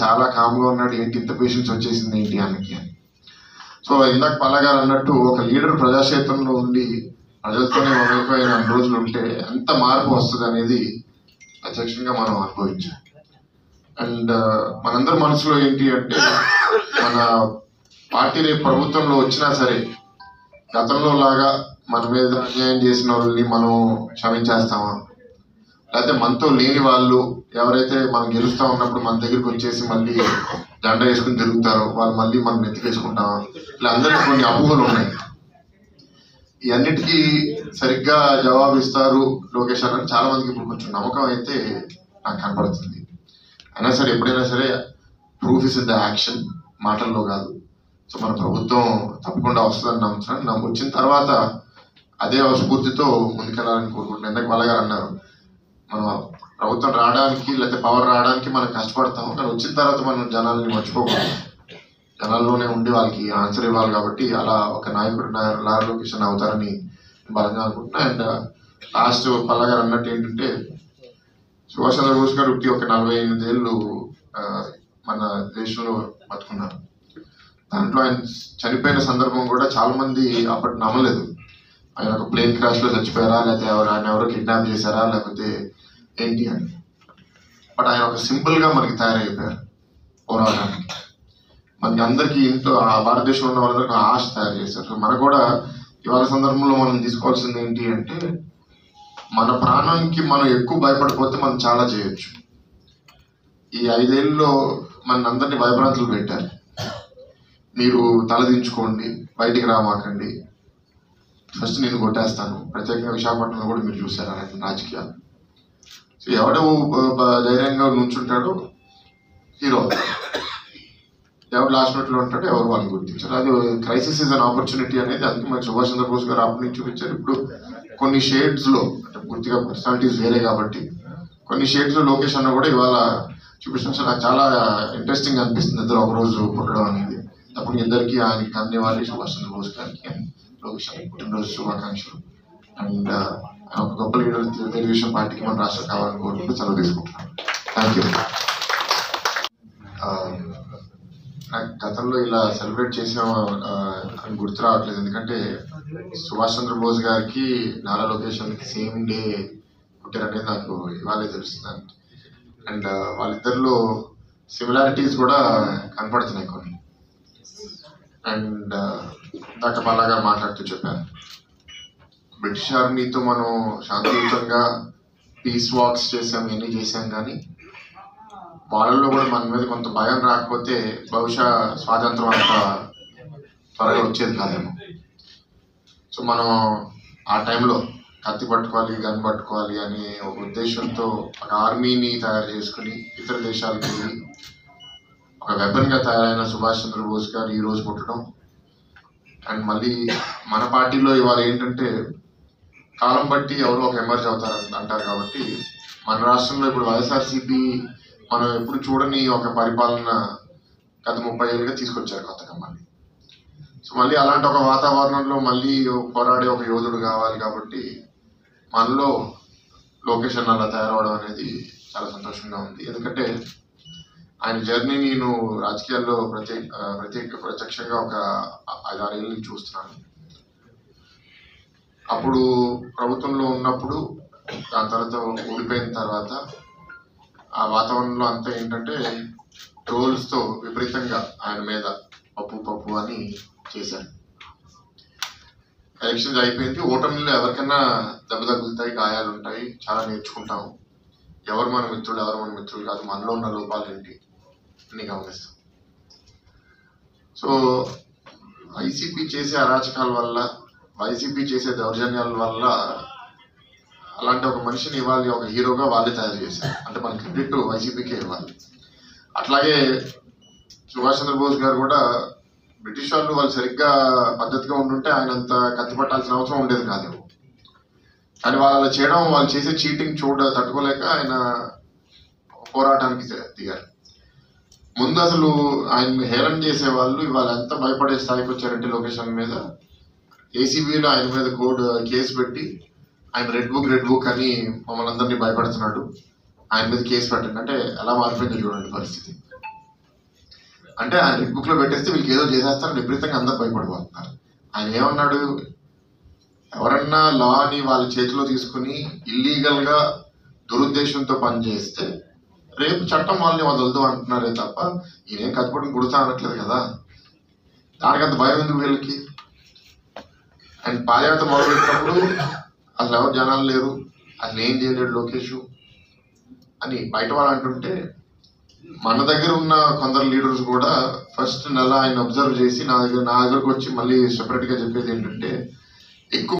చాలా కామ్గా ఉన్నాడు, ఏంటి ఇంత పేషెన్స్ వచ్చేసింది ఏంటి ఆయనకి అని. సో ఇందాక పల్లా గారు అన్నట్టు ఒక లీడర్ ప్రజాక్షేత్రంలో ఉండి ప్రజలతోనే మమైపోయిన అన్ని రోజులు ఉంటే ఎంత మార్పు వస్తుంది అనేది ప్రత్యక్షంగా మనం అనుభవించాం. అండ్ మనందరి మనసులో ఏంటి అంటే, మన పార్టీ రేపు ప్రభుత్వంలో వచ్చినా సరే గతంలో లాగా మన మీద అన్యాయం చేసిన వాళ్ళని మనం క్షమించేస్తామా, లేకపోతే మనతో లేని వాళ్ళు ఎవరైతే మనం గెలుస్తా ఉన్నప్పుడు మన దగ్గరికి వచ్చేసి మళ్ళీ జెండా వేసుకుని తిరుగుతారో వాళ్ళు మళ్ళీ మనం నెత్తికేసుకుంటామా, ఇలా అందరికీ కొన్ని అపోహలు ఉన్నాయి. ఈ అన్నిటికీ సరిగ్గా జవాబు ఇస్తారు లోకేష్ అని చాలా మందికి ఇప్పుడు కొంచెం నమ్మకం అయితే నాకు కనపడుతుంది. అయినా సరే ఎప్పుడైనా సరే proof is in the action, మాటల్లో కాదు. సో మన ప్రభుత్వం తప్పకుండా వస్తుందని నమ్ముతున్నాను. వచ్చిన తర్వాత అదే స్ఫూర్తితో ముందుకెళ్ళాలని కోరుకుంటున్నాను. ఎందుకంటే వాళ్ళగా అన్నారు, మన ప్రభుత్వం రావడానికి లేకపోతే పవర్ రావడానికి మనం కష్టపడతాం, కానీ వచ్చిన తర్వాత మనం జనాల్ని మర్చిపోకూడదు, జనాల్లోనే ఉండి వాళ్ళకి ఆన్సర్ ఇవ్వాలి. కాబట్టి అలా ఒక నాయకుడు నారా లోకేష్ అవుతారని బలంగా అనుకుంటున్నా. అండ్ లాస్ట్ పల్లా గారు అన్నట్టు ఏంటంటే, సుభాష్ చంద్రబోస్ గారు ఒక 48 ఏళ్ళు మన దేశంలో బతుకున్నారు. దాంట్లో ఆయన చనిపోయిన సందర్భం కూడా చాలా మంది అప్పటి నమ్మలేదు. ఆయన ఒక ప్లేన్ క్రాష్ లో చచ్చిపోయారా, లేకపోతే ఆయన ఎవరో కిడ్నాప్ చేశారా, లేకపోతే ఏంటి అని. బట్ ఆయన ఒక సింపుల్ గా మనకి తయారైపోయారు పోరాటానికి. మనకి అందరికీ ఇంట్లో భారతదేశంలో ఉన్న వాళ్ళందరికీ ఆశ తయారు చేశారు. సో మనకు కూడా ఇవాళ సందర్భంలో మనం తీసుకోవాల్సింది ఏంటి అంటే, మన ప్రాణానికి మనం ఎక్కువ భయపడిపోతే మనం చాలా చేయొచ్చు. ఈ 5 ఏళ్ళలో మన అందరినీ భయభ్రాంతులు పెట్టారు. మీరు తలదించుకోండి, బయటికి రామాకండి, ఫస్ట్ నేను కొట్టేస్తాను. ప్రత్యేకంగా విశాఖపట్నంలో కూడా మీరు చూసారు అలాంటి రాజకీయాలు. సో ఎవడో ధైర్యంగా నుంచుంటాడో హీరో, ఎవరు లాస్ట్ మినిట్లో ఉంటాడో ఎవరు వాళ్ళని గుర్తించారు. అది క్రైసిస్ ఇస్ అన్ ఆపర్చునిటీ అనేది అందుకే మనకి సుభాష్ చంద్రబోస్ గారు అప్పటి నుంచి చూపించారు. ఇప్పుడు కొన్ని షేడ్స్లో అంటే పూర్తిగా పర్సనాలిటీస్ వేరే కాబట్టి కొన్ని షేడ్స్లో లోకేష్ అన్న కూడా ఇవాళ చూపించడం. సో నాకు చాలా ఇంట్రెస్టింగ్ అనిపిస్తుంది ఇద్దరు ఒకరోజు పుట్టడం అనేది. అప్పుడు ఇద్దరికి ఆయనకి కందేవాలి, సుభాష్ చంద్రబోస్ గారికి లోకేష్ పుట్టినరోజు శుభాకాంక్షలు. అండ్ ఆయన ఒక గొప్ప లీడర్ తెలుగుదేశం పార్టీకి మన రాష్ట్రం కావాలని కోరుకుంటూ సెలవు తీసుకుంటున్నాను. Thank you. నాకు గతంలో ఇలా సెలబ్రేట్ చేసిన అని గుర్తు రావట్లేదు, ఎందుకంటే సుభాష్ చంద్రబోస్ గారికి నారా లోకేష్ సేమ్ డే పుట్టారనేది నాకు ఇవాళే తెలుస్తుంది. అండ్ వాళ్ళిద్దరిలో సిమిలారిటీస్ కూడా కనపడుతున్నాయి కొన్ని. అండ్ ఇందాక బాలాగా మాట్లాడుతూ చెప్పాను, బ్రిటిష్ ఆర్మీతో మనం శాంతియుతంగా పీస్ వాక్స్ చేసాం, ఇవన్నీ చేసాం, కానీ వాళ్ళల్లో కూడా మన మీద కొంత భయం రాకపోతే బహుశా స్వాతంత్రం అంత త్వరగా వచ్చేది కాదేమో. సో మనం ఆ టైంలో కత్తి పట్టుకోవాలి, గన్ పట్టుకోవాలి అనే ఒక ఉద్దేశంతో ఒక ఆర్మీని తయారు చేసుకుని ఇతర దేశాలకు వెళ్ళి ఒక వెపన్గా తయారైన సుభాష్ చంద్రబోస్ గారు ఈ రోజు పుట్టడం. అండ్ మళ్ళీ మన పార్టీలో ఇవాళ ఏంటంటే, కాలం బట్టి ఎవరో ఒక ఎమర్జ్ అంటారు కాబట్టి మన రాష్ట్రంలో ఇప్పుడు వైఎస్ఆర్సీపీ మనం ఎప్పుడు చూడని ఒక పరిపాలన గత 30 ఏళ్ళుగా తీసుకొచ్చారు కొత్తగా మళ్ళీ. సో మళ్ళీ అలాంటి ఒక వాతావరణంలో మళ్ళీ పోరాడే ఒక యోధుడు కావాలి కాబట్టి మనలో లోకేష్ అన్న అలా తయారవడం అనేది చాలా సంతోషంగా ఉంది. ఎందుకంటే ఆయన జర్నీ నేను రాజకీయాల్లో ప్రత్యక్షంగా ఒక 5-6 ఏళ్ళ నుంచి చూస్తున్నాను. అప్పుడు ప్రభుత్వంలో ఉన్నప్పుడు, దాని తర్వాత ఓడిపోయిన తర్వాత ఆ వాతావరణంలో అంతా ఏంటంటే ట్రోల్స్తో విపరీతంగా ఆయన మీద పప్పు అని చేశారు. ఎలక్షన్స్ అయిపోయింది, ఓటమిలో ఎవరికైనా దెబ్బ తగులుతాయి, గాయాలు ఉంటాయి, చాలా నేర్చుకుంటాము. ఎవరు మన మిత్రులు, ఎవరు మన మిత్రులు కాదు, మనలో ఉన్న లోపాలు ఏంటి అని గమనిస్తాం. సో వైసీపీ చేసే అరాచకాల వల్ల, వైసీపీ చేసే దౌర్జన్యాల వల్ల అలాంటి ఒక మనిషిని ఇవ్వాలి, ఒక హీరోగా వాళ్ళే తయారు చేశారు. అంటే మన క్రెడిట్ వైసీపీకే ఇవ్వాలి. అట్లాగే సుభాష్ చంద్రబోస్ గారు కూడా బ్రిటిష్ వాళ్ళు సరిగ్గా పద్ధతిగా ఉండుంటే ఆయన అంత కత్తి పట్టాల్సిన అవసరం ఉండేది కాదేమో. కానీ వాళ్ళు చేయడం, వాళ్ళు చేసే చీటింగ్ తట్టుకోలేక ఆయన పోరాటానికి దిగారు. ముందు అసలు ఆయన హేళన చేసే వాళ్ళు ఇవాళ ఎంత భయపడే స్థాయికి వచ్చారంటే లొకేషన్ మీద ఏసీబీలో ఆయన మీద కేసు పెట్టి ఆయన రెడ్ బుక్ అని మమ్మల్ని అందరినీ భయపడుతున్నాడు, ఆయన మీద కేసు పెట్టండి అంటే ఎలా మారిపోయిందో చూడండి పరిస్థితి. అంటే ఆయన రెడ్ బుక్ లో పెట్టేస్తే వీళ్ళకి ఏదో చేసేస్తారని విపరీతంగా అందరూ భయపడిపోతున్నారు. ఆయన ఏమన్నాడు, ఎవరన్నా లాని వాళ్ళ చేతిలో తీసుకుని ఇల్లీగల్ గా దురుద్దేశంతో పనిచేస్తే రేపు చట్టం వాళ్ళని వదలదు అంటున్నారే తప్ప ఈయనేం కత్తిపట్టుకుని గుడతా అనట్లేదు కదా. దానికంత భయం ఎందుకు వీళ్ళకి? అండ్ పాదయాత్ర మొదలుపెట్టినప్పుడు అసలు ఎవరు జనాలు లేరు, అసలు ఏం చేయలేడు లోకేష్ అని బయట వాళ్ళు అంటుంటే, మన దగ్గర ఉన్న కొందరు లీడర్స్ కూడా ఫస్ట్ నెల ఆయన అబ్జర్వ్ చేసి నా దగ్గరకు వచ్చి మళ్ళీ సెపరేట్ గా చెప్పేది ఏంటంటే, ఎక్కువ